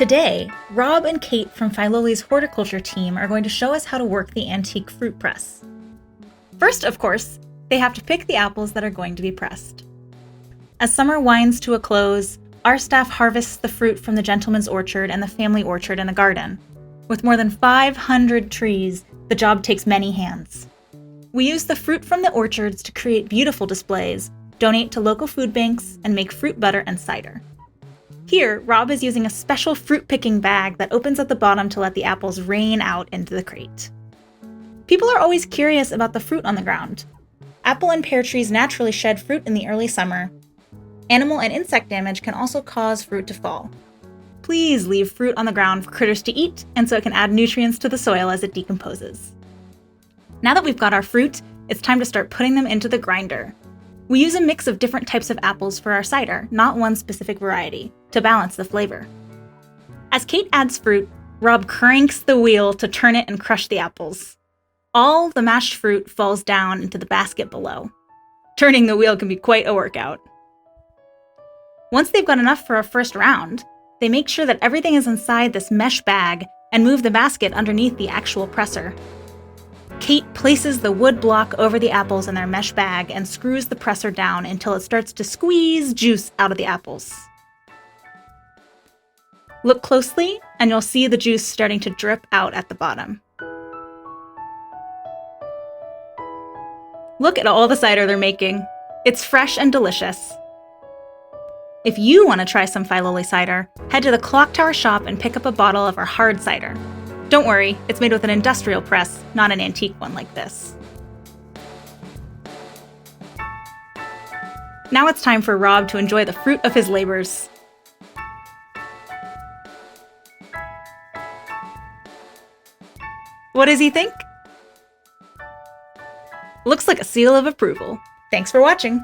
Today, Rob and Kate from Filoli's horticulture team are going to show us how to work the antique fruit press. First, of course, they have to pick the apples that are going to be pressed. As summer winds to a close, our staff harvests the fruit from the gentleman's orchard and the family orchard in the garden. With more than 500 trees, the job takes many hands. We use the fruit from the orchards to create beautiful displays, donate to local food banks, and make fruit butter and cider. Here, Rob is using a special fruit-picking bag that opens at the bottom to let the apples rain out into the crate. People are always curious about the fruit on the ground. Apple and pear trees naturally shed fruit in the early summer. Animal and insect damage can also cause fruit to fall. Please leave fruit on the ground for critters to eat, and so it can add nutrients to the soil as it decomposes. Now that we've got our fruit, it's time to start putting them into the grinder. We use a mix of different types of apples for our cider, not one specific variety, to balance the flavor. As Kate adds fruit, Rob cranks the wheel to turn it and crush the apples. All the mashed fruit falls down into the basket below. Turning the wheel can be quite a workout. Once they've got enough for a first round, they make sure that everything is inside this mesh bag and move the basket underneath the actual presser. Kate places the wood block over the apples in their mesh bag and screws the presser down until it starts to squeeze juice out of the apples. Look closely, and you'll see the juice starting to drip out at the bottom. Look at all the cider they're making. It's fresh and delicious. If you want to try some Filoli cider, head to the Clock Tower shop and pick up a bottle of our hard cider. Don't worry, it's made with an industrial press, not an antique one like this. Now it's time for Rob to enjoy the fruit of his labors. What does he think? Looks like a seal of approval. Thanks for watching.